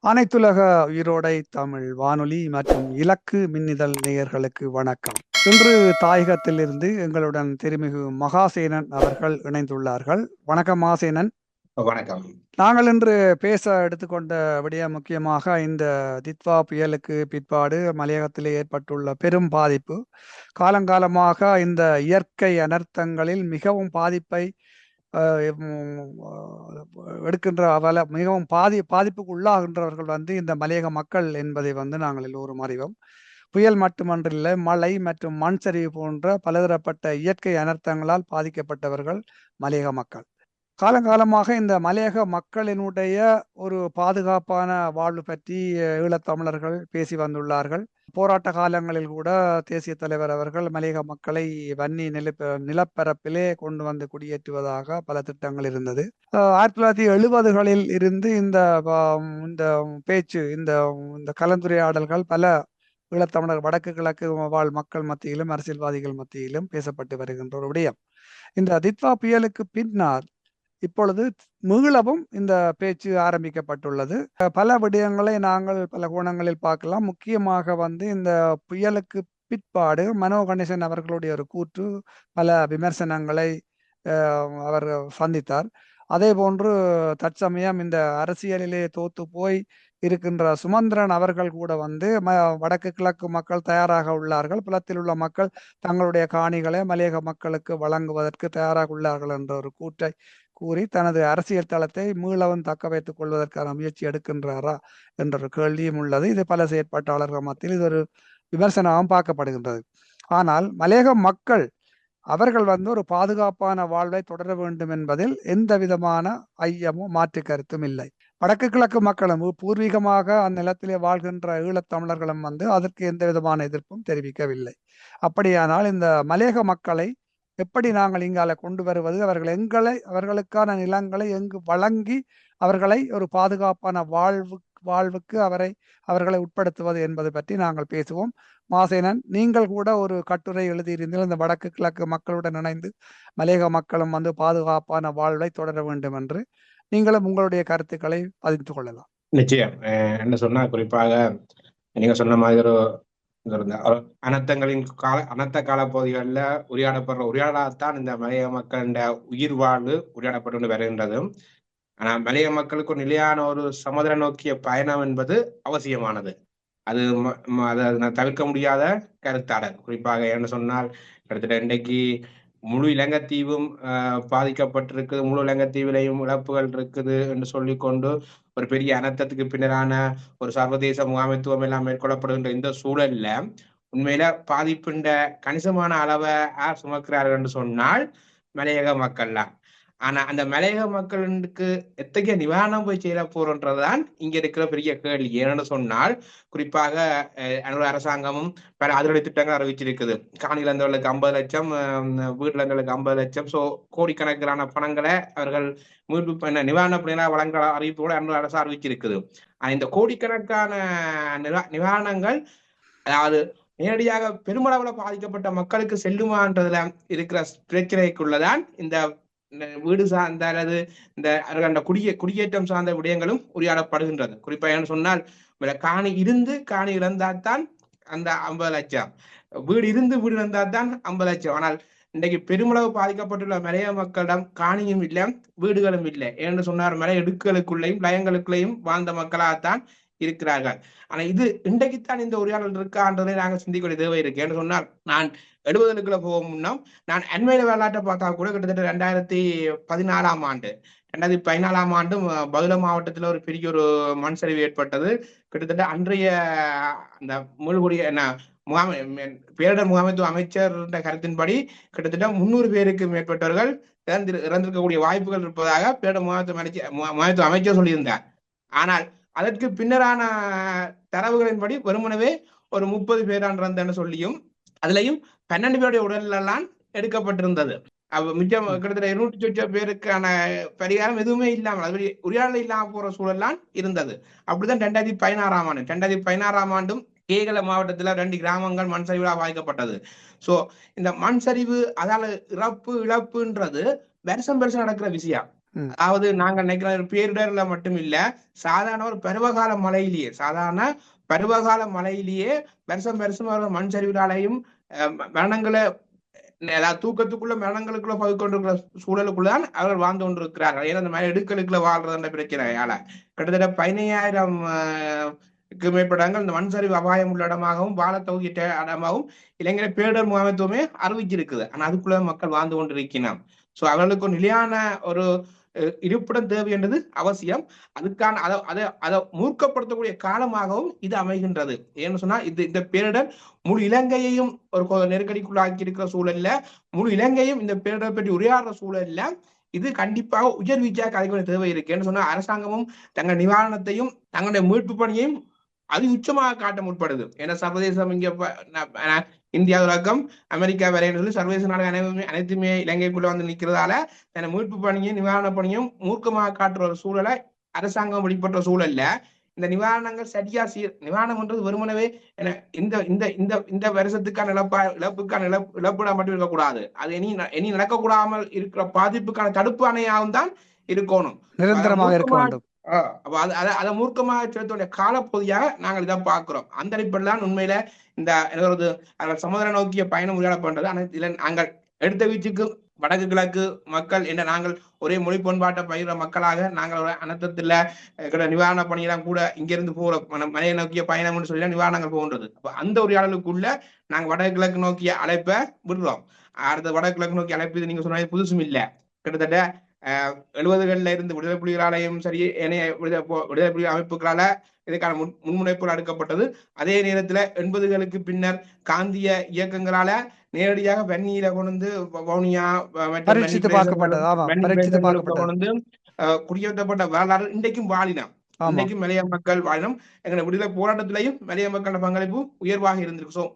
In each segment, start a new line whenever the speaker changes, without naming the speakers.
அனைத்துலக உயிரோடை தமிழ் வானொலி மற்றும் இலக்கு மின்னிதழ் நேயர்களுக்கு வணக்கம். இன்று தாயகத்திலிருந்து எங்களுடன் திருமிகு மகாசேனன் அவர்கள் இணைந்துள்ளார்கள். வணக்கம் மகாசேனன்.
வணக்கம்.
நாங்கள் இன்று பேச எடுத்துக்கொண்ட விடயம் முக்கியமாக இந்த தித்வா புயலுக்கு பிற்பாடு மலையகத்திலே ஏற்பட்டுள்ள பெரும் பாதிப்பு. காலங்காலமாக இந்த இயற்கை அனர்த்தங்களில் மிகவும் பாதிப்பை எடுக்கின்ற மிகவும் பாதிப்புக்கு உள்ளாகின்றவர்கள் இந்த மலையக மக்கள் என்பதை நாங்கள் எல்லோரும் அறிவோம். புயல் மட்டுமன்றில்லை, மழை மற்றும் மண் சரிவு போன்ற பலதரப்பட்ட இயற்கை அனர்த்தங்களால் பாதிக்கப்பட்டவர்கள் மலையக மக்கள். காலங்காலமாக இந்த மலையக மக்களினுடைய ஒரு பாதுகாப்பான வாழ்வு பற்றி ஈழத்தமிழர்கள் பேசி வந்துள்ளார்கள். போராட்ட காலங்களில் கூட தேசிய தலைவர் அவர்கள் மலையக மக்களை வன்னி நிலப்பரப்பிலே கொண்டு வந்து குடியேற்றுவதாக பல திட்டங்கள் இருந்தது. 1970களில் இருந்து இந்த பேச்சு, இந்த கலந்துரையாடல்கள் பல ஈழத்தமிழர் வடக்கு கிழக்கு வாழ் மக்கள் மத்தியிலும் அரசியல்வாதிகள் மத்தியிலும் பேசப்பட்டு வருகின்ற ஒரு விடயம். இந்த தித்வா புயலுக்கு பின்னால் இப்பொழுது மீளவும் இந்த பேச்சு ஆரம்பிக்கப்பட்டுள்ளது. பல விடயங்களை நாங்கள் பல கோணங்களில் பார்க்கலாம். முக்கியமாக இந்த புயலுக்கு பிற்பாடு மனோ கணேசன் அவர்களுடைய ஒரு கூற்று பல விமர்சனங்களை அவர் சந்தித்தார். அதே போன்று தற்சமயம் இந்த அரசியலிலே தோத்து போய் இருக்கின்ற சுமந்திரன் அவர்கள் கூட வடக்கு கிழக்கு மக்கள் தயாராக உள்ளார்கள், புலத்தில் உள்ள மக்கள் தங்களுடைய காணிகளை மலையக மக்களுக்கு வழங்குவதற்கு தயாராக உள்ளார்கள் என்ற ஒரு கூற்றை கூறி தனது அரசியல் தளத்தை மீளவும் தக்க வைத்துக் கொள்வதற்கான முயற்சி எடுக்கின்றாரா என்ற ஒரு கேள்வியும் உள்ளது. இது பல செயற்பாட்டாளர்கள் மத்தியில் இது ஒரு விமர்சனமாக பார்க்கப்படுகின்றது. ஆனால் மலையக மக்கள் அவர்கள் ஒரு பாதுகாப்பான வாழ்வை தொடர வேண்டும் என்பதில் எந்த விதமான ஐயமும் மாற்று கருத்தும் இல்லை. வடக்கு கிழக்கு மக்களும் பூர்வீகமாக அந்நிலத்திலே வாழ்கின்ற ஈழத்தமிழர்களும் அதற்கு எந்த விதமான எதிர்ப்பும் தெரிவிக்கவில்லை. அப்படியானால் இந்த மலையக மக்களை எப்படி நாங்கள் இங்கால கொண்டு வருவது, அவர்களுக்கான நிலங்களை எங்கு வழங்கி அவர்களை ஒரு பாதுகாப்பான வாழ்வுக்கு அவர்களை உட்படுத்துவது என்பது பற்றி நாங்கள் பேசுவோம். மாசேனன், நீங்கள் கூட ஒரு கட்டுரை எழுதியிருந்தீர்கள், இந்த வடக்கு கிழக்கு மக்களுடன் இணைந்து மலையக மக்களும் பாதுகாப்பான வாழ்வை தொடர வேண்டும் என்று. நீங்களும் உங்களுடைய கருத்துக்களை பதிந்து கொள்ளலாம்.
நிச்சயம். என்ன சொன்னா, குறிப்பாக நீங்க சொன்ன மாதிரி ஒரு அனர்த்த கால பகுதிகளில் உரையாடப்படுற உரையாடத்தான் இந்த மலையக மக்களின் உயிர் வாழ்வு உரையாடப்பட்டு வருகின்றது. ஆனா மலையக மக்களுக்கு ஒரு நிலையான ஒரு சமுதிர நோக்கிய பயணம் என்பது அவசியமானது. அது தவிர்க்க முடியாத கருத்தாடல். குறிப்பாக என்ன சொன்னால், கிட்டத்தட்ட இன்றைக்கு முழு இலங்கைத்தீவும் பாதிக்கப்பட்டிருக்குது, முழு இலங்கைத்தீவிலையும் இழப்புகள் இருக்குது என்று சொல்லிக்கொண்டு ஒரு பெரிய அனர்த்தத்துக்கு பின்னரான ஒரு சர்வதேச முகாமைத்துவம் எல்லாம் மேற்கொள்ளப்படுகின்ற இந்த சூழல்ல உண்மையில பாதிப்புண்ட கணிசமான அளவை யார் சுமக்கிறார்கள் என்று சொன்னால் மலையக மக்கள்லாம். ஆனா அந்த மலையக மக்களுக்கு எத்தகைய நிவாரணம் போய் செய்ய போறோன்றதுதான் இங்க இருக்கிற பெரிய கேள்வி. ஏன்னு சொன்னால், குறிப்பாக அரசாங்கமும் பல அதிரடி திட்டங்கள் அறிவிச்சிருக்குது. காணி இழந்தவர்களுக்கு 50 லட்சம், வீடு இழந்தவர்களுக்கு 50 லட்சம், சோ கோடிக்கணக்கான பணங்களை அவர்கள் மீட்பு நிவாரண பணியாக வழங்க அறிவிப்போடு அரசு அறிவிச்சிருக்குது. இந்த கோடிக்கணக்கான நிவாரணங்கள் அதாவது நேரடியாக பெருமளவுல பாதிக்கப்பட்ட மக்களுக்கு செல்லுமான்றதுல இருக்கிற பிரச்சனைக்குள்ளதான் இந்த வீடு சார்ந்த அல்லது இந்த குடியேற்றம் சார்ந்த விடயங்களும் உரையாடப்படுகின்றது. குறிப்பாக சொன்னால், காணி இழந்தால்தான் அந்த 50 லட்சம், வீடு இழந்தால்தான் 50 லட்சம். ஆனால் இன்றைக்கு பெருமளவு பாதிக்கப்பட்டுள்ள மலைய மக்களிடம் காணியும் இல்லை, வீடுகளும் இல்லை. ஏன்னு சொன்னார், மலை இடுக்குகளுக்குள்ளேயும் லயங்களுக்குள்ளேயும் வாழ்ந்த மக்களாகத்தான் இருக்கிறார்கள். ஆனா இது இன்றைக்குத்தான் இந்த உரையாடல் இருக்கான்றதை நாங்கள் சிந்திக்க தேவை இருக்கு. என்று சொன்னால், நான் 70களுக்குள்ள போகும் முன்னம் நான் அண்மையில வரலாற்றை பார்த்தா கூட கிட்டத்தட்ட 2014 ஆண்டு 2014 ஆண்டு பதுளை மாவட்டத்தில் ஒரு பெரிய ஒரு மண் சரிவு ஏற்பட்டது. கிட்டத்தட்ட அன்றைய அந்த முழுகுடிய பேரிடர் முகாமைத்துவ அமைச்சர் கருத்தின்படி கிட்டத்தட்ட 300 பேருக்கு மேற்பட்டவர்கள் இறந்திருக்கக்கூடிய வாய்ப்புகள் இருப்பதாக பேரிடர் முகாமைத்துவ அமைச்சர் சொல்லியிருந்தார். ஆனால் அதற்கு பின்னரான தரவுகளின்படி வெறுமனவே ஒரு 30 பேரான் சொல்லியும் அதுலயும் 12 பேருடைய உடலெல்லாம் எடுக்கப்பட்டிருந்தது. மிச்சம் கிட்டத்தட்ட 200 பேருக்கான பரிகாரம் எதுவுமே இல்லாமல், அது உரையாடல் இல்லாம போற சூழல்லாம் இருந்தது. அப்படிதான் 2016 ஆண்டும் கேகல மாவட்டத்துல 2 கிராமங்கள் மண் சரிவுகளால் பாதிக்கப்பட்டது. சோ இந்த மண் சரிவு அதால இழப்புன்றது வருஷம் நடக்கிற விஷயம். அதாவது நாங்கள் நினைக்கிற பேரிடர்ல மட்டும் இல்ல, சாதாரண ஒரு பருவகால மழையிலேயே வருஷம் வருஷம் வர மண் சரிவுகளாலையும் மரணங்களை, அதாவது தூக்கத்துக்குள்ள மரணங்களுக்குள்ள போய் கொண்டிருக்கிற சூழலுக்குள்ளதான் அவர்கள் வாழ்ந்து கொண்டிருக்கிறார்கள். ஏன்னா அந்த மாதிரி இடுக்களுக்குள்ள வாழ்றதுன்ற பிரச்சனையால கிட்டத்தட்ட 15,000 மேற்படங்கள் இந்த மண் சரிவு அபாயம் உள்ள இடமாகவும் வாழ தகுதியிட்ட இடமாகவும் இளைஞர் பேரிடர் முகாமைத்துவமே அறிவிச்சிருக்குது. ஆனா அதுக்குள்ள மக்கள் வாழ்ந்து கொண்டிருக்கிறான். சோ அவர்களுக்கு நிலையான ஒரு இருப்பிடம் தேவை என்றது அவசியம். அதுக்கான அதை மூர்க்கப்படுத்தக்கூடிய காலமாகவும் இது அமைகின்றது. ஏன்னு சொன்னா இந்த பேரிடர் முழு இலங்கையையும் ஒரு நெருக்கடிக்குள்ளாக்கி இருக்கிற சூழல்ல, முழு இலங்கையும் இந்த பேரிடர் பற்றி உரையாடுற சூழல்ல இது கண்டிப்பாக உயர் வீச்சாக கலைக்க தேவை இருக்கு. ஏன்னு சொன்னா அரசாங்கமும் தங்கள் நிவாரணத்தையும் தங்களுடைய மீட்பு பணியையும் அது உச்சமாக காட்ட முற்படுது. ஏன்னா சர்வதேசம் இங்க இந்தியா தொடக்கம் அமெரிக்கா வரைன்னு சொல்லி சர்வதேச நாடுகள் அனைத்துமே இலங்கைக்குள்ள வந்து நிற்கிறதால தன்னை மீட்பு பணியும் நிவாரண பணியும் மூர்க்கமாக காட்டுற ஒரு சூழலை அரசாங்கம் வெளிப்பட்ட சூழல்ல இந்த நிவாரணங்கள் சரியா நிவாரணம்ன்றது வெறுமனவே இந்த இந்த இந்த இந்த வருஷத்துக்கான இழப்பீடா மட்டும் இருக்கக்கூடாது. அது இனி நடக்கக்கூடாமல் இருக்கிற பாதிப்புக்கான தடுப்பு அணையாகவும் தான் இருக்கணும்,
நிரந்தரமாக இருக்க வேண்டும்.
அதை மூர்க்கமாக செலுத்தக்கூடிய காலப்பகுதியாக நாங்கள் இதை பார்க்கிறோம். அந்த அடிப்படையில் உண்மையில இந்த சமுதாய நோக்கிய பயணம் உரையாட பண்றது. ஆனால் இதுல நாங்கள் எடுத்த வீச்சுக்கு வடக்கு கிழக்கு மக்கள் என்ற நாங்கள் ஒரே மொழி பண்பாட்டை பயிர மக்களாக நாங்கள் அனர்த்தத்துல நிவாரண பணியெல்லாம் கூட இங்கிருந்து போற மலையை நோக்கிய பயணம்னு சொல்லி நிவாரணங்கள் போன்றது. அப்ப அந்த உரையாடலுக்குள்ள நாங்கள் வடக்கு கிழக்கு நோக்கிய அழைப்பை விடுறோம். அடுத்த வடக்கு கிழக்கு நோக்கிய அழைப்பு இது நீங்க சொன்ன புதுசும் இல்லை. கிட்டத்தட்ட 70களில் இருந்து விடுதலை புலிகளாலையும் சரி ஏனைய விடுதலை புலி அமைப்புகளால இதுக்கான முன்முனைப்புகள் எடுக்கப்பட்டது. அதே நேரத்துல 80களுக்கு பின்னர் காந்திய இயக்கங்களால நேரடியாக வன்னியில கொண்டு வவுனியா கொண்டு குடியேற்றப்பட்ட வரலாறு இன்றைக்கும் வாழினம். இன்றைக்கும் மலைய மக்கள் வாழினம். எங்களை விடுதலை போராட்டத்திலையும் மலைய மக்களோட பங்களிப்பு உயர்வாக இருந்திருக்கு.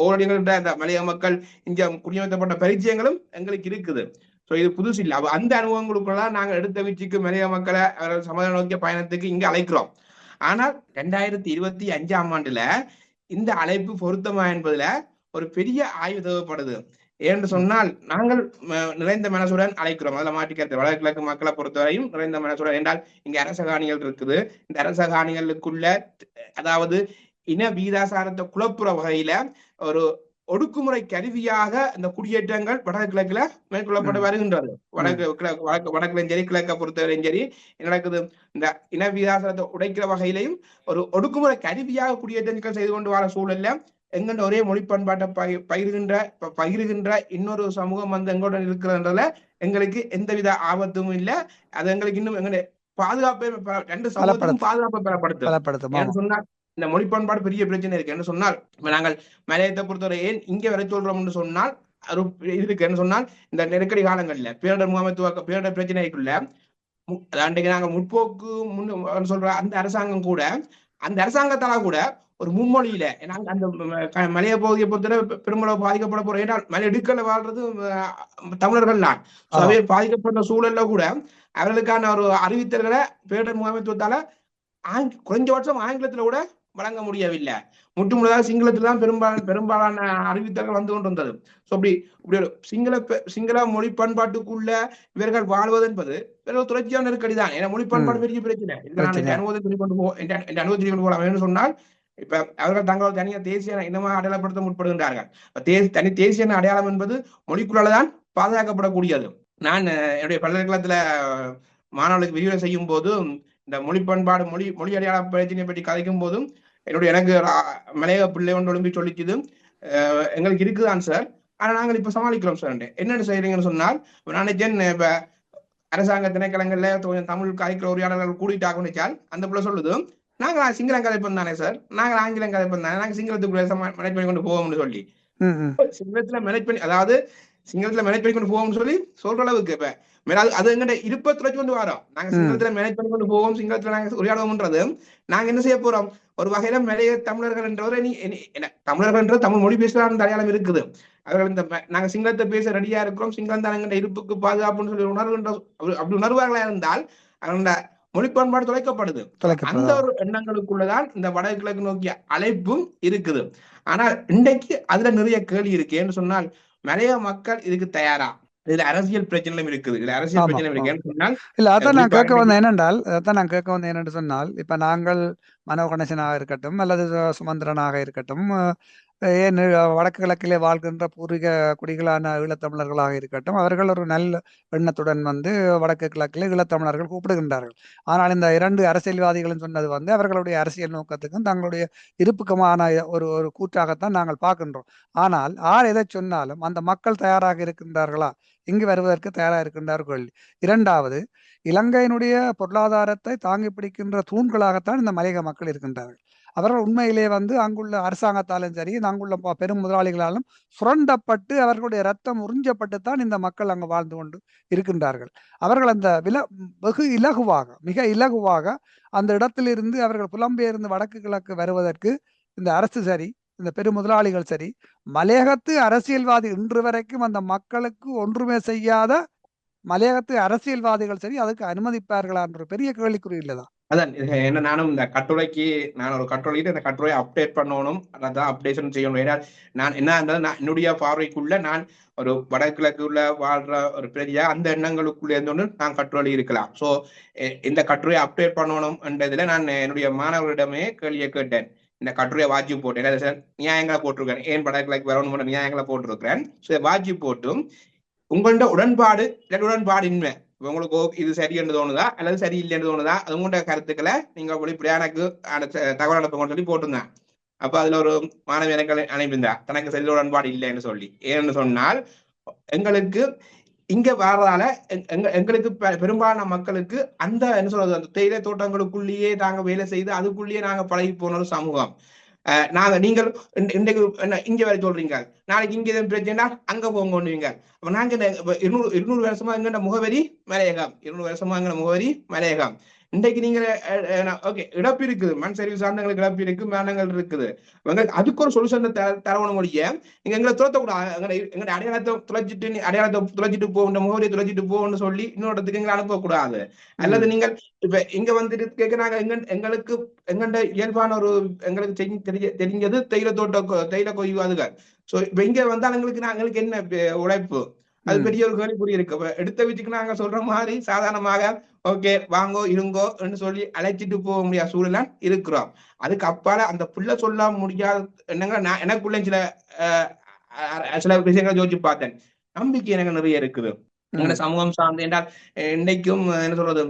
ஓரடிகள்கிட்ட அந்த மலைய மக்கள் இங்க குடியேற்றப்பட்ட பரிச்சயங்களும் எங்களுக்கு இருக்குது. இது புதுசு இல்லை. அந்த அனுபவங்களுக்குள்ள நாங்கள் எடுத்த வீச்சுக்கு மலைய மக்களை சமுதாய நோக்கிய பயணத்துக்கு இங்க அழைக்கிறோம். ஆனால் 2025ஆம் ஆண்டுல இந்த அழைப்பு பொருத்தமா என்பதுல ஒரு பெரிய ஆய்வு தேவைப்படுது. ஏன்னு சொன்னால் நாங்கள் நிறைந்த மனசுடன் அழைக்கிறோம். அதில் மாற்றிக்கிறது வடக்கு கிழக்கு மக்களை பொறுத்தவரையும் நிறைந்த மனசுடன் என்றால் இங்க அரசகாணிகள் இருக்குது. இந்த அரசகாணிகளுக்குள்ள அதாவது இன வீதாசாரத்தை குழப்புற வகையில ஒரு ஒடுக்குமுறை கருவியாக இந்த குடியேற்றங்கள் வடக்கு கிழக்குல மேற்கொள்ளப்பட்டு வருகின்றது. வடக்குலையும் சரி கிழக்க பொறுத்தவரையும் சரி நடக்குது. இந்த இன விகாசத்தை உடைக்கிற வகையிலையும் ஒரு ஒடுக்குமுறை கருவியாக குடியேற்றங்கள் செய்து கொண்டு வர சூழல்ல எங்கள்ட ஒரே மொழி பண்பாட்டை பகிர்கின்ற இன்னொரு சமூகம் வந்து எங்களுடன் இருக்கிறதுல எங்களுக்கு எந்தவித ஆபத்தும் இல்லை. அது எங்களுக்கு இன்னும் எங்களுடைய பாதுகாப்பை 2 சமூகத்துக்கும் பாதுகாப்பை பெறப்படுத்தும். சொன்னால் இந்த மொழி பண்பாடு பெரிய பிரச்சனை இருக்கு. என்ன சொன்னால் நாங்கள் மலையத்தை பொறுத்தவரை ஏன் இங்க வரை சொல்றோம்னு சொன்னால் இருக்கு. என்ன சொன்னால் இந்த நெருக்கடி காலங்கள்ல பேரிடர் முகாமைத்துவ பேரிடர் பிரச்சனைக்குள்ள அன்றைக்கு நாங்கள் முற்போக்கு சொல்ற அந்த அரசாங்கம் கூட அந்த அரசாங்கத்தால கூட ஒரு மும்மொழியில அந்த மலைய பகுதியை பொறுத்தவரை பெருமளவு பாதிக்கப்பட போறோம். ஏன்னா மலையிடுக்கல வாழ்றது தமிழர்கள் தான். பாதிக்கப்பட்ட சூழல்ல கூட அவர்களுக்கான ஒரு அறிவித்தல்களை பேரிடர் முகாமைத்துவத்தால குறைஞ்சபட்சம் ஆங்கிலத்துல கூட வழங்க முடியவில்லை. முற்றுமுழுதாக சிங்களத்துல தான் பெரும்பாலான அறிவித்தல்கள் வந்து கொண்டிருந்தது. இப்படி ஒரு சிங்கள மொழி பண்பாட்டுக்குள்ள இவர்கள் வாழ்வது என்பது தொடர்ச்சியான நெருக்கடிதான். ஏன்னா மொழி பண்பாடு பெரிய பிரச்சனை. அனுபவத்தை கொண்டு சொன்னால் இப்ப அவர்கள் தங்கள் தனியா தேசிய இனமாக அடையாளப்படுத்த முற்படுகின்றார்கள். தேசிய அடையாளம் என்பது மொழிக்குள்ளதான் பாதுகாக்கப்படக்கூடியது. நான் என்னுடைய பல்கலைக்கழகத்துல மாணவர்களுக்கு விரிவுரை செய்யும் போது இந்த மொழி பண்பாடு மொழி அடையாள பிரச்சனையை பற்றி கதைக்கும் போதும் எனக்கு மலைய பிள்ளை ஒன்று ஒழுங்கு சொல்லிச்சுது, எங்களுக்கு இருக்குதான் சார், ஆனா நாங்கள் இப்ப சமாளிக்கிறோம் சார். என்னென்னு செய்யறீங்கன்னு சொன்னால் நினைச்சேன் இப்ப அரசாங்க திணைக்களங்கள்ல தமிழ் கலைக்கிற உரையாடல்கள் கூடிட்டாக நினைச்சால் அந்த பிள்ளை சொல்லுது, நாங்கள் சிங்களம் கதைப்போம் தானே சார், நாங்கள் ஆங்கிலம் கதைப்போம் தானே, நாங்கள் சிங்களத்துக்குள்ள மேனேஜ் பண்ணி கொண்டு போவோம்னு சொல்லி சிங்களத்துல மேனேஜ் பண்ணி அதாவது சிங்களத்துல மேனேஜ் பண்ணி கொண்டு போவோம்னு சொல்ற அளவுக்கு இப்ப அது எங்கிட்ட இருப்பை கொண்டு வரோம். நாங்க சிங்களத்துல மேனேஜ் பண்ணி கொண்டு போவோம், சிங்களத்துல நாங்க உரையாடுவோம்ன்றது நாங்க என்ன செய்ய போறோம், ஒரு வகையில மலைய தமிழர்கள் என்றவரை தமிழர்கள் என்ற தமிழ் மொழி பேசுறாங்க அடையாளம் இருக்குது. அவர்கள் இந்த நாங்க சிங்களத்தை பேச ரெடியா இருக்கிறோம், சிங்களம் தான் எங்கிட்ட இருப்புக்கு பாதுகாப்புன்னு சொல்லி உணர்வுன்ற அப்படி உணர்வார்களா இருந்தால் அந்த மொழி பண்பாடு தொலைக்கப்படுது. அந்த ஒரு எண்ணங்களுக்குள்ளதான் இந்த வடகிழக்கு நோக்கிய அழைப்பும் இருக்குது. ஆனால் இன்றைக்கு அதுல நிறைய கேள்வி இருக்கு. ஏன்னு சொன்னால் மலைய மக்கள் இதுக்கு தயாரா, இதுல அரசியல் பிரச்சனையும் இருக்குது. இதுல அரசியல்
ஆமா,
பிரச்சனை
ஆமா.
இருக்கு. ஏன்னு சொன்னால்
இல்ல அதான் நான்
குறிப்பாக
கேட்க வந்தேன் என்னென்றால், அதான் நான் கேட்க வந்தேன் என்னென்று சொன்னால், இப்ப நாங்கள் மனோ கணேசனாக இருக்கட்டும், அல்லது சுமந்திரனாக இருக்கட்டும், ஏன் வடக்கு கிழக்கிலே வாழ்கின்ற பூர்வீக குடிகளான ஈழத்தமிழர்களாக இருக்கட்டும், அவர்கள் ஒரு நல்ல எண்ணத்துடன் வந்து வடக்கு கிழக்கிலே ஈழத்தமிழர்கள் கூப்பிடுகின்றார்கள். ஆனால் இந்த இரண்டு அரசியல்வாதிகளும் சொன்னது வந்து அவர்களுடைய அரசியல் நோக்கத்துக்கும் தங்களுடைய இருப்புக்குமான ஒரு ஒரு கூற்றாகத்தான் நாங்கள் பார்க்கின்றோம். ஆனால் யார் எதை சொன்னாலும் அந்த மக்கள் தயாராக இருக்கின்றார்களா, இங்கு வருவதற்கு தயாராக இருக்கின்றார்கள். இரண்டாவது, இலங்கையினுடைய பொருளாதாரத்தை தாங்கி பிடிக்கின்ற தூண்களாகத்தான் இந்த மலையக மக்கள் இருக்கின்றார்கள். அவர்கள் உண்மையிலே வந்து அங்குள்ள அரசாங்கத்தாலும் சரி, அங்குள்ள பெரும் முதலாளிகளாலும் சுரண்டப்பட்டு அவர்களுடைய ரத்தம் உறிஞ்சப்பட்டுத்தான் இந்த மக்கள் அங்கு வாழ்ந்து கொண்டு இருக்கின்றார்கள். அவர்கள் அந்த வெகு இலகுவாக, மிக இலகுவாக அந்த இடத்திலிருந்து அவர்கள் புலம்பெயர்ந்து வடக்கு கிழக்கு வருவதற்கு இந்த அரசு சரி, இந்த பெரும் முதலாளிகள் சரி, மலையகத்து அரசியல்வாதி இன்று வரைக்கும் அந்த மக்களுக்கு ஒன்றுமே செய்யாத மலையகத்து அரசியல்வாதிகள் சரி அதுக்கு அனுமதிப்பார்களா என்ற பெரிய கேள்விக்குறி இல்லதான்.
அதான் என்ன நானும் இந்த கட்டுரைக்கு நான் ஒரு கட்டுரையிட்டு இந்த கட்டுரையை அப்டேட் பண்ணணும், அதான் அப்டேஷன் செய்யணும். ஏன்னா நான் என்ன இருந்தாலும் நான் என்னுடைய பார்வைக்குள்ள நான் ஒரு வடகிழக்குள்ள வாழ்ற ஒரு பெரிய அந்த எண்ணங்களுக்குள்ள இருந்தோன்னு நான் கட்டுரை இருக்கலாம். ஸோ இந்த கட்டுரையை அப்டேட் பண்ணணும் என்றதுல நான் என்னுடைய மாணவர்களிடமே கேள்வியை கேட்டேன். இந்த கட்டுரையை வாட்சி போட்டேன், நியாயங்களை போட்டிருக்கேன், ஏன் வடகிழக்கு வரணும் நியாயங்களை போட்டிருக்கிறேன். ஸோ வாட்சி போட்டும் உங்கள்ட உடன்பாடு உடன்பாடின்மை உங்களுக்கு இது சரி என்று தோணுதா அல்லது சரி இல்லை என்று தோணுதா, அது உங்களோட கருத்துக்களை நீங்க வெளிப்படையா எனக்கு தகவல் அனுப்புங்கன்னு சொல்லி போட்டிருந்தேன். அப்ப அதுல ஒரு மாணவி எனக்கு அனுப்பியிருந்தா தனக்கு சரி உடன்பாடு இல்லைன்னு சொல்லி. ஏன்னு சொன்னால் எங்களுக்கு இங்க வர்றதால எங்களுக்கு பெரும்பாலான மக்களுக்கு அந்த என்ன சொல்றது அந்த தேயிலை தோட்டங்களுக்குள்ளேயே நாங்க வேலை செய்து அதுக்குள்ளேயே நாங்க பழகி போன ஒரு சமூகம். நாங்க நீங்கள் இன்றைக்கு இங்க வரை சொல்றீங்க, நாளைக்கு இங்க எதுவும் பிரச்சனை அங்க போங்க. அப்ப நாங்க 200 வருஷமா எங்கட முகவரி மலையகம், 200 வருஷமா எங்கட முகவரி மலையகம். இன்றைக்கு நீங்க ஓகே இழப்பு இருக்குது, மண் சரிவு சார்ந்தங்களுக்கு இழப்பு இருக்கு, மேனங்கள் இருக்குது, அதுக்கு ஒரு சொல்யூஷன் தரவணும் முடிய நீங்க எங்களை துரத்தக்கூடாது. எங்க அடையாளத்தை துளைச்சிட்டு போகின்ற முகவரியை துளைச்சிட்டு போகணும்னு சொல்லி இன்னொரு இடத்துக்கு எங்களை அனுப்பக்கூடாது. அல்லது நீங்கள் இப்ப இங்க வந்துட்டு கேட்கிறாங்க எங்களுக்கு எங்கண்ட இயல்பான ஒரு எங்களுக்கு தெரிஞ்சது தேயிலை கொய்வு அதுகள். சோ இப்ப இங்க வந்தால் எங்களுக்கு என்ன உழைப்பு, அது பெரிய ஒரு கேள்விக்குறி இருக்கு. எடுத்த வீட்டுக்கு நாங்க சொல்ற மாதிரி சாதாரணமாக ஓகே வாங்கோ இருங்கோ சொல்லி அழைச்சிட்டு போக முடியாத சூழல இருக்கிறோம். அதுக்கு அப்பால அந்த புள்ள சொல்ல முடியாத என்னங்க எனக்குள்ள சில விஷயங்களை யோசிச்சு பார்த்தேன். நம்பிக்கை எனக்கு நிறைய இருக்குது சமூகம் சார்ந்து. என்றால் இன்னைக்கும் என்ன சொல்றது,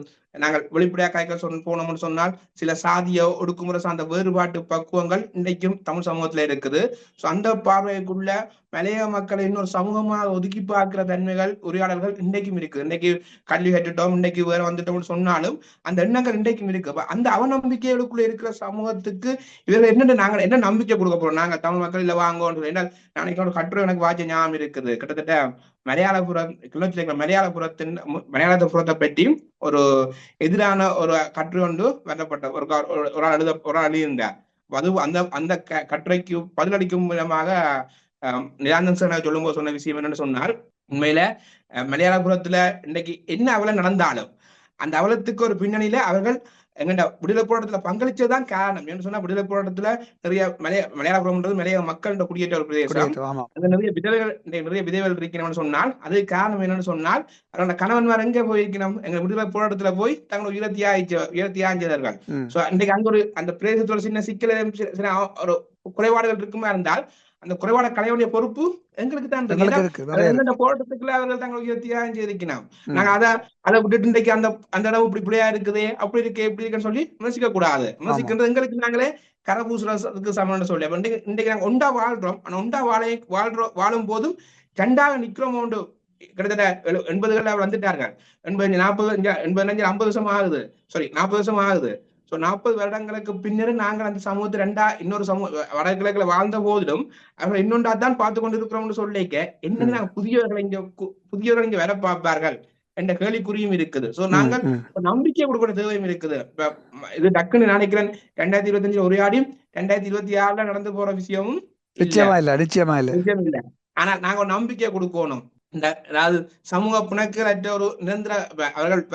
நாங்கள் வெளிப்படையா காய்க்க போனோம்னு சொன்னால் சில சாதிய ஒடுக்குமுறை சார்ந்த வேறுபாட்டு பக்குவங்கள் இன்றைக்கும் தமிழ் சமூகத்துல இருக்குது. ஸோ அந்த பார்வைக்குள்ள மலையக மக்களை இன்னொரு சமூகமாக ஒதுக்கி பார்க்கிற தன்மைகள் உரையாடல்கள் இன்றைக்கும் இருக்கு. இன்னைக்கு கல்வி கட்டுட்டோம், இன்னைக்கு வேற வந்துட்டோம்னு சொன்னாலும் அந்த எண்ணங்கள் இன்றைக்கும் இருக்கு. அந்த அவநம்பிக்கைகளுக்குள்ள இருக்கிற சமூகத்துக்கு இவர்கள் என்னென்ன நாங்கள் என்ன நம்பிக்கை கொடுக்க போறோம், நாங்க தமிழ் மக்கள் இல்ல வாங்கோன்னு. ஏன்னா நாளைக்கு ஒரு கட்டுரை எனக்கு வாட்ச ஞாபகம் இருக்குது. கிட்டத்தட்ட மலையாளபுரத்தை பற்றி ஒரு எதிரான ஒரு கட்டுரை ஒன்று வரப்பட்ட ஒரு ஆள் எழுதியிருந்தார். அது அந்த கட்டுரைக்கு பதிலளிக்கும் மூலமாக நிராந்தன் சொல்லும்போது சொன்ன விஷயம் என்னன்னு சொன்னார், உண்மையில மலையாளபுரத்துல இன்னைக்கு என்ன அவலம் நடந்தாலும் அந்த அவலத்துக்கு ஒரு பின்னணியில அவர்கள் எங்கண்ட விடுதலை போராட்டத்துல பங்களிச்சதுதான் காரணம். என்ன சொன்னா விடுதலை போராட்டத்துல நிறைய மலையாளபுரம்ன்றது மலையக மக்கள் குடியேற்ற ஒரு பிரதேசம். நிறைய விதைகள் இருக்கணும்னு சொன்னால் அது காரணம் என்னன்னு சொன்னால் அவரோட கணவன்மார் எங்க போயிருக்கணும், எங்க விடுதலை போராட்டத்துல போய் தங்களோட உயரத்தியாஞ்சவர்கள். சோ இன்றைக்கு அங்க ஒரு அந்த பிரதேசத்தோட சின்ன சிக்கல ஒரு குறைபாடுகள் இருக்குமா இருந்தால் அந்த குறைபாட கலையுடைய பொறுப்பு எங்களுக்கு தான் இருக்கு. போராட்டத்துக்குள்ள அவர்கள் தங்களை உயர்த்தியாக இருக்கணும். நாங்க அதை விட்டுட்டு இன்றைக்கு அந்த இடம் இப்படி பிள்ளையா இருக்குது அப்படி இருக்கு இப்படி இருக்குன்னு சொல்லி விமர்சிக்க கூடாது. விமர்சிக்கிறது எங்களுக்கு நாங்களே கரபூசுறதுக்கு சமம்னு சொல்லி இன்றைக்கு நாங்க ஒண்டா வாழ்றோம். ஆனா ஒண்டா வாழும் போதும் ரெண்டாக நிக்கிறோம். கிட்டத்தட்ட 80கள் வந்துட்டார்கள். 85 50 வருஷம் ஆகுது. 40 வருஷம் ஆகுது. 40 வருடங்களுக்கு பின்னரும் நாங்கள் அந்த சமூகத்தை இன்னொரு வடகிழக்குல வாழ்ந்த போதிலும் அவர்கள் இன்னொன்றாத்தான் பார்த்து கொண்டு இருக்கிறோம்னு சொல்லிக்க என்னன்னு நாங்க புதியவர்கள் இங்க வர பார்ப்பார்கள் என்ற கேள்விக்குறியும் இருக்குது. சோ நாங்கள் நம்பிக்கை கொடுக்கிற தேவையும் இருக்குது. இது டக்குன்னு நினைக்கிறேன் 2025 உரையாடி 2026 நடந்து போற விஷயமும் நிச்சயமா இல்ல. ஆனா நாங்க நம்பிக்கை கொடுக்கணும். அதாவது சமூக பிணக்கற்ற ஒரு நிரந்தர அவர்கள்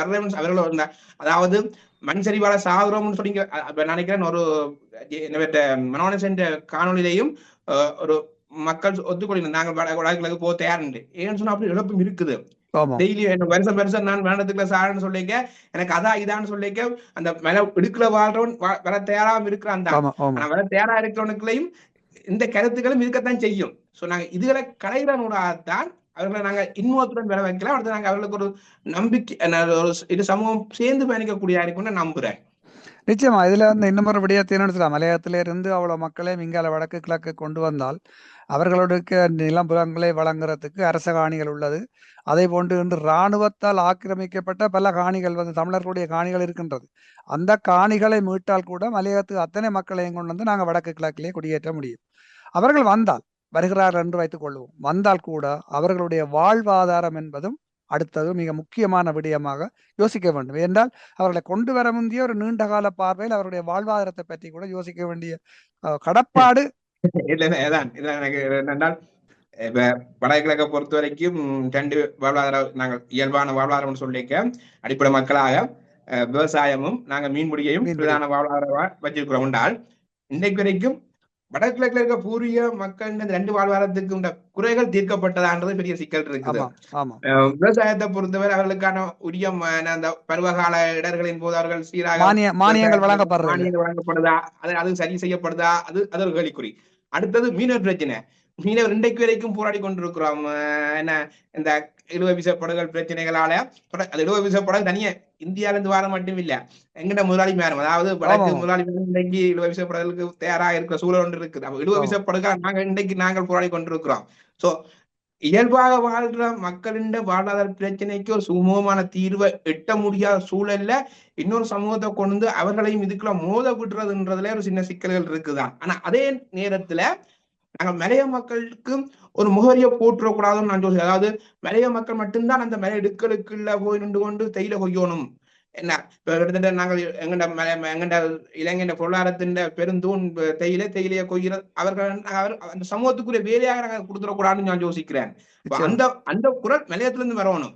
அதாவது மண் சரிவால சாகுறோம்னு சொல்லி நினைக்கிறேன். ஒரு மனோனஸ் என்ற காணொலியிலையும் ஒரு மக்கள் ஒத்துக்கொள்ளணும் நாங்கள் வடகிழக்கு போக தயாருண்டு. ஏன்னு சொன்னா அப்படி இழப்பும் இருக்குது.
ஆமா
டெய்லி வருஷம் வருஷம் நான் வேண்டத்துக்குள்ள சாரன்னு சொல்லிக்க எனக்கு அதான் இதான்னு சொல்லிக்க அந்த மேல இடுக்குல வாழ்றவன் வர தயாராகவும் இருக்கிறான் தான்.
ஆமா ஆமா
ஆனா வர தயாரா இருக்கிறவனுக்குள்ளையும் இந்த கருத்துக்களும் இருக்கத்தான் செய்யும். சோ நாங்க இதுகளை கலைகிறனூடாகத்தான் அவர்களை நாங்க இன்னொருத்துடன் வர வைக்கலாம். அடுத்து நாங்க அவர்களுக்கு ஒரு நம்பிக்கை ஒரு இது சமூகம் சேர்ந்து பயணிக்கக்கூடிய இருக்கும்னு நம்புறேன்.
நிச்சயமா இதுல வந்து இன்னொரு விடயத்தை என்ன மலையத்தில இருந்து அவ்வளவு மக்களையும் இங்கால வடக்கு கிழக்கு கொண்டு வந்தால் அவர்களுடைய நிலப்புறங்களை வழங்குறதுக்கு அரச காணிகள் உள்ளது. அதே போன்று இன்று இராணுவத்தால் ஆக்கிரமிக்கப்பட்ட பல காணிகள் வந்து தமிழர்களுடைய காணிகள் இருக்கின்றது. அந்த காணிகளை மீட்டால் கூட மலையகத்துக்கு அத்தனை மக்களையும் கொண்டு வந்து நாங்கள் வடக்கு கிழக்கிலே குடியேற்ற முடியும். அவர்கள் வந்தால் வருகிறார்கள் என்று வைத்துக் கொள்வோம். வந்தால் கூட அவர்களுடைய வாழ்வாதாரம் என்பதும் அடுத்தது மிக முக்கியமான விடயமாக யோசிக்க வேண்டும். என்றால் அவர்களை கொண்டு வர முந்தைய ஒரு நீண்ட கால பார்வையில் அவருடைய வாழ்வாதாரத்தை பற்றி கூட யோசிக்க வேண்டிய கடப்பாடு.
இல்லதான் எனக்கு என்னென்றால் இப்ப வடகிழக்கை பொறுத்த வரைக்கும் 2 வாழ்வாதாரம் நாங்கள் இயல்பான வாழ்வாதாரம் சொல்லிக்க அடிப்படை மக்களாக விவசாயமும் நாங்க மீன்பிடியையும் பிரதான வாழ்வாதாரம் வச்சிருக்கிறோம் என்றால் இன்றைக்கு வரைக்கும் வடகிழக்குல இருக்க பூர்வீக மக்கள் இந்த 2 வாழ்வாதாரத்துக்கு இந்த குறைகள் தீர்க்கப்பட்டதான்றது பெரிய சிக்கல் இருக்குது. விவசாயத்தை பொறுத்தவரை அவர்களுக்கான உரிய அந்த பருவகால இடர்களின் போது அவர்கள் சீராக
மானியங்கள்
வழங்கப்படுதா, அது சரி செய்யப்படுதா, அது ஒரு கேள்விக்குறி. அடுத்தது மீனவர் பிரச்சனை. மீனவர் இன்றைக்கு வரைக்கும் போராடி கொண்டிருக்கிறோம். என்ன இந்த இழுவ விசைப்படகுகள் பிரச்சனைகளால அது இழுவ விசைப்படகு தனியா இந்தியால இருந்து வாரம் மட்டும் இல்ல எங்கிட்ட முதலாளி மேலும் அதாவது வடக்கு முதலாளி இன்றைக்கு இழுவ விசைப்படகுகளுக்கு தயாராக இருக்கிற சூழல் ஒன்று இருக்குது. அப்ப இழுவ விசைப்படகுகள் நாங்கள் போராடி கொண்டிருக்கிறோம். சோ இயல்பாக வாழ்ற மக்களின் வாழ்வாதார பிரச்சனைக்கு ஒரு சுமூகமான தீர்வை எட்ட முடியாத சூழல்ல இன்னொரு சமூகத்தை கொண்டு அவர்களையும் இதுக்குள்ள மோத விடுறதுன்றதுல ஒரு சின்ன சிக்கல்கள் இருக்குதான். ஆனா அதே நேரத்துல நாங்க மலைய மக்களுக்கு ஒரு முகவரியை போட்டுறக்கூடாதுன்னு நான் சொல்றேன். அதாவது மலைய மக்கள் மட்டும்தான் அந்த மலை இடுக்களுக்குள்ள போய் நின்று கொண்டு தேயிலை கொய்யணும். என்ன கிட்டத்தட்ட நாங்கள் எங்கண்ட இளைஞர் பொருளாதாரத்தின் பெருந்தூண் தேயிலையை கொய்கிற அவர்கள் அந்த சமூகத்துக்குரிய வேலையாக நாங்கள் கொடுத்துடக்கூடாதுன்னு நான் யோசிக்கிறேன். அந்த குரல் மலையத்திலிருந்து வரணும்.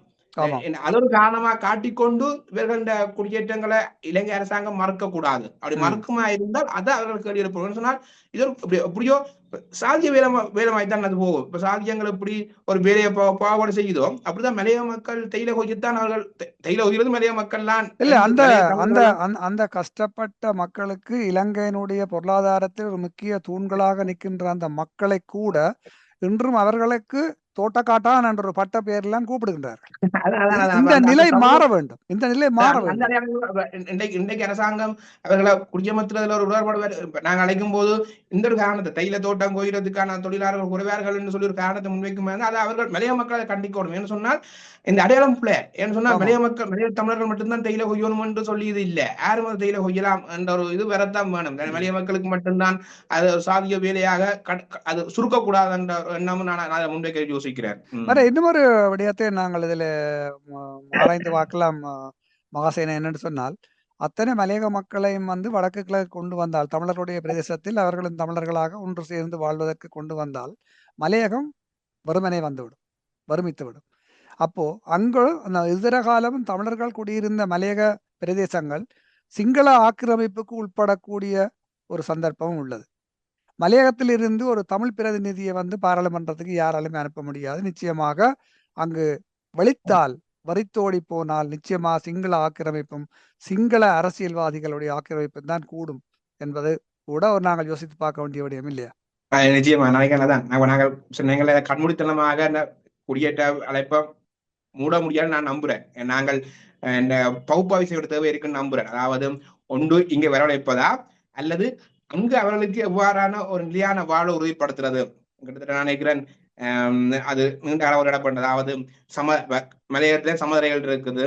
அதொரு காரணமா காட்டிக்கொண்டு இவர்கள குடியேற்றங்களை இலங்கை அரசாங்கம் மறுக்க கூடாது. அப்படி மறுக்குமா இருந்தால் அதை அவர்கள் கேள்வி எழுப்பணும். சொன்னால் இது எப்படியோ சாதிய வேலைமாய்த்தான் அது போகும். இப்ப சாதியங்கள் எப்படி ஒரு வேலையை பாகுபாடு செய்யுதோ அப்படிதான் மலைய மக்கள் தேயிலை கொய்யத்தான் அவர்கள் தேயிலை கொய்கிறது மலைய மக்கள்லாம்
இல்ல. அந்த கஷ்டப்பட்ட மக்களுக்கு இலங்கையினுடைய பொருளாதாரத்தில் ஒரு முக்கிய தூண்களாக நிற்கின்ற அந்த மக்களை கூட இன்றும் அவர்களுக்கு தோட்டக்காட்டான் என்ற ஒரு பட்ட பெயரெல்லாம் கூப்பிடுகின்றார்கள். இந்த நிலை மாற வேண்டும். இந்த நிலை மாற வேண்டும்.
இன்றைக்கு அரசாங்கம் அவர்களை குடியமர்த்துறதுல ஒரு உடற்பாடு நாங்கள் அழைக்கும் போது இந்த ஒரு காரணத்தை தேயிலை தோட்டம் கோயிறதுக்கான தொழிலாளர்கள் குறைவார்கள் என்று சொல்லி ஒரு காரணத்தை முன்வைக்கும் அதை அவர்கள் மலைய மக்களை கண்டிக்கணும். என்று சொன்னால் இந்த அடையாளம் பிள்ளை ஏன்னு சொன்னா மலைய தமிழர்கள் மட்டும்தான் தேயிலை கொய்யணும் என்று சொல்லி இது இல்ல. யாரும் அது தேயிலை கொய்யலாம் என்ற ஒரு இது வரத்தான் வேணும். மலைய மக்களுக்கு மட்டும்தான் அது சாதிய வேலையாக அது சுருக்கக்கூடாது என்ற எண்ணமும் நான் அதை முன்வைக்க யோசிக்கிறேன்.
இன்னொரு விடயத்தை நாங்கள் இதுல ஆராய்ந்து பார்க்கலாம் மகாசேன. என்னன்னு சொன்னால் அத்தனை மலையக மக்களையும் வந்து வடக்கு கிழக்கு கொண்டு வந்தால் தமிழர்களுடைய பிரதேசத்தில் அவர்களும் தமிழர்களாக ஒன்று சேர்ந்து வாழ்வதற்கு கொண்டு வந்தால் மலையகம் வறுமனை வந்துவிடும், வறுமித்துவிடும். அப்போ அங்கு இதர காலமும் தமிழர்கள் குடியிருந்த மலையக பிரதேசங்கள் சிங்கள ஆக்கிரமிப்புக்கு உட்படக்கூடிய ஒரு சந்தர்ப்பமும் உள்ளது. மலையகத்தில் இருந்து ஒரு தமிழ் பிரதிநிதியை வந்து பாராளுமன்றத்துக்கு யாராலுமே அனுப்ப முடியாது. நிச்சயமாக அங்கு வலித்தால் வரித்தோடி போனால் நிச்சயமா சிங்கள ஆக்கிரமிப்பும் சிங்கள அரசியல்வாதிகளுடைய ஆக்கிரமிப்பும் தான் கூடும் என்பது கூட ஒரு நாங்கள் யோசித்து பார்க்க வேண்டிய விடயம் இல்லையா?
நிச்சயமா நினைக்கிறதான் நாங்கள் சொன்னீங்கள கண்மூடித்தனமாக அந்த குடியேற்ற அழைப்ப மூட முடியாது நான் நம்புறேன். நாங்கள் இந்த பகுப்பாய்வு தேவை இருக்குன்னு நம்புறேன். அதாவது ஒன்று இங்க வரவழைப்பதா அல்லது அங்கு அவர்களுக்கு எவ்வாறான ஒரு நிலையான வாழ உறுதிப்படுத்துறது. கிட்டத்தட்ட நான் நினைக்கிறேன் அது நீண்ட கால ஒரு இடம் பண்ணது. அதாவது மலையத்துல சமதரைகள் இருக்குது,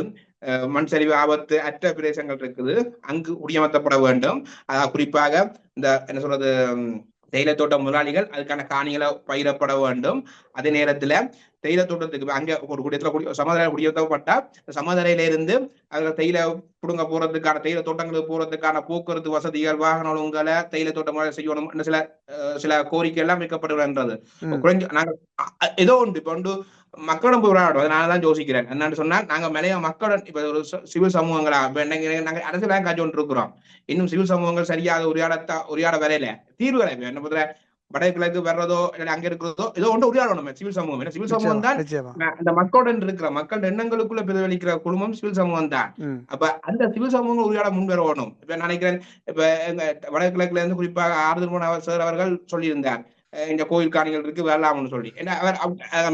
மண் சரிவு ஆபத்து அற்ற பிரதேசங்கள் இருக்குது, அங்கு குடியமர்த்தப்பட வேண்டும். அதாவது குறிப்பாக இந்த என்ன சொல்றது தேயிலை தோட்ட முதலாளிகள் அதுக்கான காணிகளை பயிரப்பட வேண்டும். அதே நேரத்துல தேயிலை தோட்டத்துக்கு அங்க ஒரு குடியத்துல சமதரை குடியேற்றப்பட்டா சமதரையில இருந்து அதுல தேயிலை புடுங்க போறதுக்கான தேயிலை தோட்டங்களுக்கு போறதுக்கான போக்குவரத்து வசதிகள், வாகன ஒழுங்குகளை தேயிலை தோட்டம் செய்யணும் சில கோரிக்கை எல்லாம் வைக்கப்படுகின்றது. குறைஞ்ச நாங்கள் ஏதோ உண்டு இப்ப ஒன்று மக்களிடம் போய் விளையாடுவோம். அதனால தான் யோசிக்கிறேன். என்னன்னு சொன்னா நாங்க மலைய மக்களுடன் இப்ப ஒரு சிவில் சமூகங்களா நாங்க அரசியலாக காட்சி கொண்டு இருக்கிறோம். இன்னும் சிவில் சமூகங்கள் சரியாக உரையாட வரையில தீர்வு என்ன வடகிழக்கு வர்றதோ இல்லை அங்க இருக்கிறதோ ஏதோ ஒன்று உரையாடணும் சிவில் சமூகம். ஏன்னா சிவில் சமூகம்
நிச்சயமா
தான்
நிச்சயமா.
அந்த மக்களுடன் இருக்கிற மக்கள் எண்ணங்களுக்குள்ள பிரதிபலிக்கிற குழுமம் சிவில் சமூகம் தான். அப்ப அந்த சிவில் சமூகம் உரையாட முன்வரணும். இப்ப நினைக்கிறேன், இப்ப எங்க வடகிழக்குல இருந்து குறிப்பாக ஆறுதல் மோகன் சார் அவர்கள் சொல்லியிருந்தார், இந்த கோயில் காணிகள் இருக்கு வரலாம்னு சொல்லி. ஏன்னா அவர்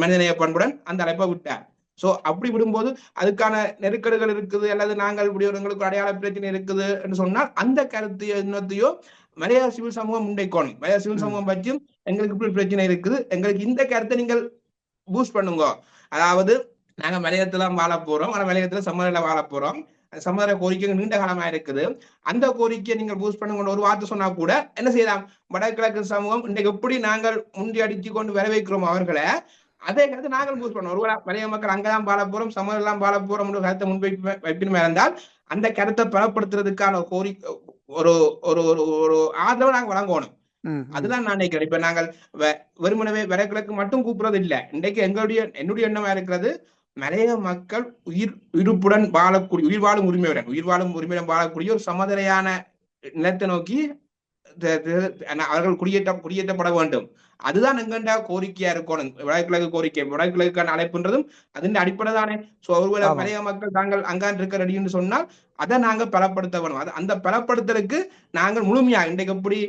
மனிதநேய பண்புடன் அந்த அழைப்பை விட்டார். சோ அப்படி விடும்போது அதுக்கான நெருக்கடிகள் இருக்குது, அல்லது நாங்கள் இப்படி எங்களுக்கு அடையாள பிரச்சனை இருக்குது என்று சொன்னால் அந்த கருத்து என்னத்தையோ மலையாள சிவில் சமூகம் முன்வைக்கணும். மலையாள சிவில் சமூகம் பற்றியும் எங்களுக்கு இப்படி பிரச்சனை இருக்குது, எங்களுக்கு இந்த கருத்தை நீங்கள் பூஸ்ட் பண்ணுங்க. அதாவது நாங்க மலையத்துல வாழ போறோம், ஆனா மலையத்துல சமூகத்துல வாழ போறோம், சமூக கோரிக்கை நீண்ட காலமா இருக்குது, அந்த கோரிக்கையை நீங்கள் பூஸ்ட் பண்ணுங்க ஒரு வார்த்தை சொன்னா கூட என்ன செய்யலாம், வடகிழக்கு சமூகம் இன்றைக்கு எப்படி நாங்கள் முண்டி அடிச்சு கொண்டு வரவேற்கிறோம் அவர்களை, அதே கருத்து நாங்கள் பூஸ்ட் பண்ணுவோம். ஒருவேளை மலைய மக்கள் அங்கதான் வாழ போறோம், சமூகம் எல்லாம் வாழ போறோம் கருத்தை முன்வைப்பினுமே இருந்தால் அந்த கருத்தை பலப்படுத்துறதுக்கான கோரிக்கை ஒரு ஒரு ஒரு ஆதரவை நாங்கள் வழங்கணும். அதுதான் நான் நினைக்கிறேன். இப்ப நாங்கள் வெறுமனவே வடகிழக்கு மட்டும் கூப்பிடுறது இல்லை. இன்றைக்கு என்னுடைய எண்ணமா இருக்கிறது, மலைய மக்கள் உயிர்ப்புடன் வாழக்கூடிய உயிர் வாழும் உரிமையுடன் வாழக்கூடிய ஒரு சமதரையான நிலத்தை நோக்கி அவர்கள் குடியேற்றப்பட வேண்டும். அதுதான் எங்கண்ட கோரிக்கையா இருக்கணும். வடகிழக்கு கோரிக்கை, வடகிழக்கான அழைப்புன்றதும் அதன் அடிப்படை தானே. சோ ஒருவேளை மலைய மக்கள் தாங்கள் அங்கான் இருக்க ரெடின்னு சொன்னால் அதை நாங்க பலப்படுத்த வேணும். அந்த பலப்படுத்தலுக்கு நாங்கள் முழுமையா இன்றைக்கு எப்படி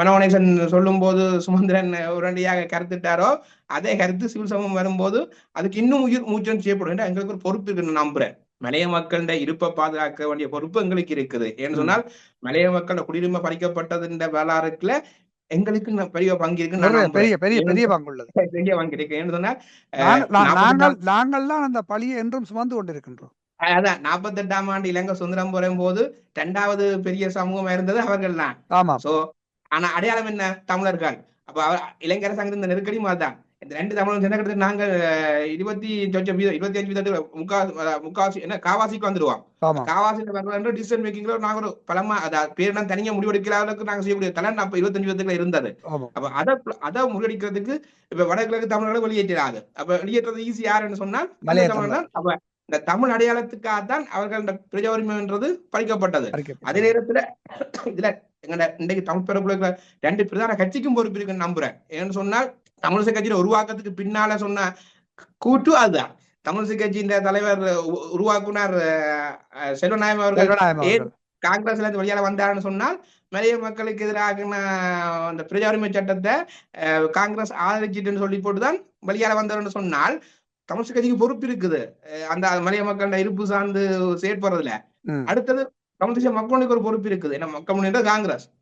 மனோகணேசன் சொல்லும் போது சுமந்திரன் உடனடியாக கருத்துட்டாரோ அதே கருத்து சிவில் சமூகம் வரும்போது அதுக்கு இன்னும் உயிர் மூச்சம் செய்யப்படும். எங்களுக்கு ஒரு பொறுப்பு இருக்குன்னு நம்புறேன். மலைய மக்கள இருப்பை பாதுகாக்க வேண்டிய பொறுப்பு எங்களுக்கு இருக்குது. ஏன்னு சொன்னால் மலைய மக்களோட குடியுரிமை பறிக்கப்பட்டது வரலாறுக்குள்ள எங்களுக்கு பெரிய பங்கு இருக்கு,
பெரிய பங்கு உள்ளது,
பெரிய பங்கு இருக்கு. ஏன்னு சொன்னால்
நாங்கள் தான் அந்த பழியை என்றும் சுமந்து கொண்டிருக்கின்றோம்.
அதான் 48ஆம் ஆண்டு இலங்கை சுதந்திரம் பெறும் போது 2வது பெரிய சமூகம் இருந்தது அவர்கள் தான். சோ ஆனா அடையாளம் என்ன, தமிழர்கள். அப்ப இலங்கை அரசாங்கம் இந்த நெருக்கடி மாதிரிதான். இந்த 2 தமிழகம் சேர்ந்த கிட்ட நாங்கள் 25% முக்காவாசி என்ன காவாசிக்கு வந்துடுவோம். காவாசியில வர்ற டிசிஷன் மேக்கிங்ல நாங்க ஒரு பலமா பேர் தனியா முடிவெடுக்கிற அளவுக்கு நாங்க செய்யக்கூடிய தலை அப்ப 25% இருந்தது. அப்ப அதை முறியடிக்கிறதுக்கு இப்ப வடகிழக்கு தமிழர்களை வெளியேற்றாது. அப்ப வெளியேற்றது ஈஸி யாருன்னு சொன்னால் தமிழர்கள் தான். அப்ப இந்த தமிழ் அடையாளத்துக்காகத்தான் அவர்கள் பிரஜா உரிமைன்றது பறிக்கப்பட்டது. அதே நேரத்துல இதுல எங்க இன்றைக்கு தமிழ் பிறப்புல 2 பிரதான கட்சிக்கும் பொறுப்பு இருக்குன்னு நம்புறேன். ஏன்னு சொன்னால் தமிழிசை கட்சியில உருவாக்கத்துக்கு பின்னால சொன்ன கூட்டு அதுதான். தமிழிசை கட்சியின் தலைவர் உருவாக்குனர் செல்வநாயகம் அவர்கள் காங்கிரஸ்ல இருந்து வெளியால வந்தாருன்னு சொன்னால் மலைய மக்களுக்கு எதிராக அந்த பிரஜா உரிமை சட்டத்தை காங்கிரஸ் ஆதரிச்சுட்டுன்னு சொல்லி போட்டுதான் வெளியால வந்தாருன்னு சொன்னால் தமிழிசை கட்சிக்கு பொறுப்பு இருக்குது அந்த மலைய மக்களோட இருப்பு சார்ந்து செயற்படுறதுல. அடுத்தது தமிழ் மக்களுக்கு ஒரு பொறுப்பு இருக்குது. ஏன்னா மக்கள்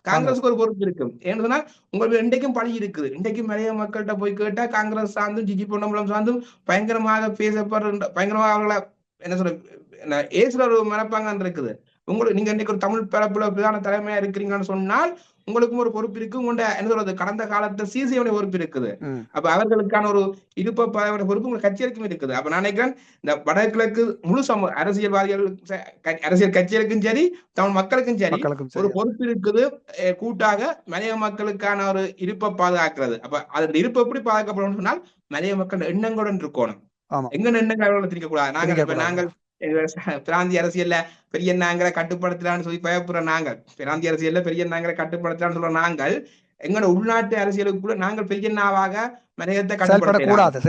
காங்கிரஸுக்கு ஒரு பொறுப்பு இருக்கு. ஏன்னு சொன்னா உங்களுக்கு இன்றைக்கும் பழி இருக்குது. இன்றைக்கும் மலைய மக்கள்கிட்ட போய் கேட்டா காங்கிரஸ் சார்ந்தும் ஜிஜி பொன்னம்பலம் சார்ந்தும் பயங்கரமாக பேசப்படுற பயங்கரமாக அவங்கள என்ன சொல்ற ஏசுற ஒரு மனப்பாங்க இருக்குது. உங்களுக்கு நீங்க இன்னைக்கு ஒரு தமிழ் பரப்புல பிரதான தலைமையா இருக்கிறீங்கன்னு சொன்னால் உங்களுக்கும் ஒரு பொறுப்பு இருக்கு. உங்களோட என்ன சொல்றது கடந்த காலத்துல சிசியோட பொறுப்பு இருக்குது. அப்ப அவர்களுக்கான ஒரு இருப்ப பொறுப்பு உங்களுக்கு கட்சிகளுக்கும் இருக்குது. அப்ப நான் நினைக்கிறேன் இந்த வடகிழக்கு முழு அரசியல்வாதிகள் அரசியல் கட்சிகளுக்கும் சரி தமிழ் மக்களுக்கும் சரி ஒரு பொறுப்பு இருக்குது. கூட்டாக மலைய மக்களுக்கான ஒரு இருப்பை பாதுகாக்கிறது. அப்ப அந்த இருப்பு எப்படி பாதுகாக்கப்படும் சொன்னால் மலைய மக்கள் எண்ணங்களுடன் இருக்கணும். எங்க எண்ணங்கள் அவர்களை திரிக்க கூடாது. நாங்கள் பிராந்திய அரசியல்ல பெரிய எண்ணங்களை கட்டுப்படுத்தலான்னு சொல்லி பயப்படுற நாங்கள், பிராந்திய அரசியல்ல பெரிய எண்ணங்களை கட்டுப்படுத்தலான்னு சொல்ற நாங்கள் எங்களோட உள்நாட்டு அரசியலுக்குள்ள நாங்கள் பெரிய எண்ணாவாக மலையத்தை செயல்படக்கூடாது.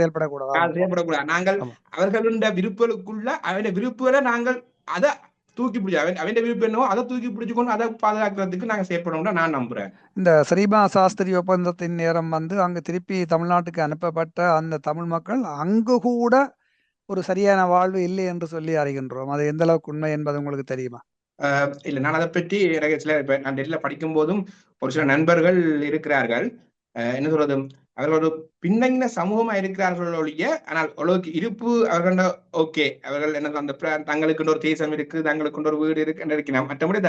நாங்கள் அவர்களுடைய விருப்புகளுக்குள்ள அவருடைய விருப்புகளை நாங்கள் அதை தூக்கி பிடிச்ச அவன் விருப்பம் என்னவோ அதை தூக்கி பிடிச்சுக்கொண்டு அதை பாதுகாக்கிறதுக்கு நாங்க செயற்படணும்னு நான் நம்புறேன்.
இந்த ஸ்ரீமா சாஸ்திரி ஒப்பந்தத்தின் நேரம் அங்கு திருப்பி தமிழ்நாட்டுக்கு அனுப்பப்பட்ட அந்த தமிழ் மக்கள் அங்கு கூட ஒரு சரியான வாழ்வு இல்லை என்று சொல்லி அறிகின்றோம். அது எந்த அளவுக்கு உண்மை என்பது உங்களுக்கு தெரியுமா?
இல்ல, நான் அதை பற்றி நான் டெல்லியில படிக்கும் போதும் ஒரு சில நண்பர்கள் இருக்கிறார்கள். என்ன சொல்றது, அவர்கள் ஒரு பின்னங்கின சமூகமா இருக்கிறார்கள் ஒழிய, ஆனால் அளவுக்கு இருப்பு அவர்கள ஓகே, அவர்கள் என்ன அந்த தங்களுக்கு ஒரு தேசம் இருக்கு, தங்களுக்கு ஒரு வீடு இருக்கு இருக்கிறோம். மற்றபடி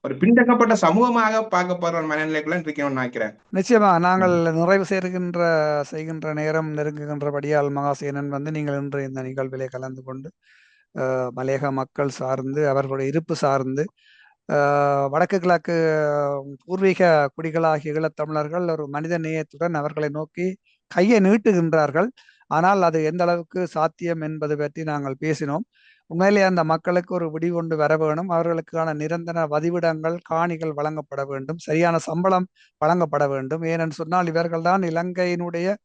ஒரு பின்தங்கப்பட்ட சமூகமாக பார்க்கப்படுற மனநிலைக்குள்ள இருக்கணும்னு நினைக்கிறேன்.
நிச்சயமா நாங்கள் நிறைவு செய்கின்ற நேரம் நெருங்குகின்றபடியால் மகாசேனன் நீங்கள் இன்று இந்த நிகழ்விலே கலந்து கொண்டு மலையக மக்கள் சார்ந்து அவர்களுடைய இருப்பு சார்ந்து வடக்கு கிழக்கு பூர்வீக குடிகளாகிய ஈழத்தமிழர்கள் ஒரு மனித நேயத்துடன் அவர்களை நோக்கி கையை நீட்டுகின்றார்கள். ஆனால் அது எந்த அளவுக்கு சாத்தியம் என்பது பற்றி நாங்கள் பேசினோம். உண்மையிலே அந்த மக்களுக்கு ஒரு விடிவு கொண்டு வர வேணும். அவர்களுக்கான நிரந்தர வதிவிடங்கள், காணிகள் வழங்கப்பட வேண்டும். சரியான சம்பளம் வழங்கப்பட வேண்டும். ஏனென்று சொன்னால் இவர்கள்தான் இலங்கையினுடைய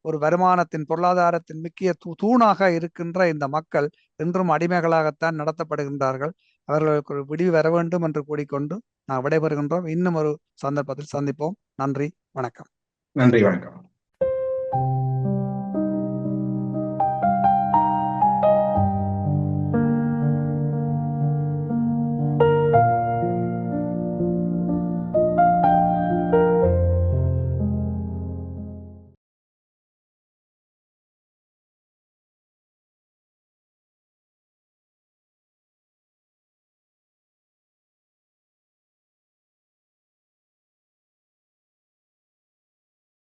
ஒரு வருமானத்தின், பொருளாதாரத்தின் முக்கிய தூணாக இருக்கின்ற இந்த மக்கள் இன்றும் அடிமைகளாகத்தான் நடத்தப்படுகின்றார்கள். அவர்களுக்கு ஒரு விடிவு வர வேண்டும் என்று கூறிக்கொண்டு நான் விடைபெறுகின்றோம். இன்னும் ஒரு சந்தர்ப்பத்தில் சந்திப்போம். நன்றி, வணக்கம்.
நன்றி, வணக்கம்.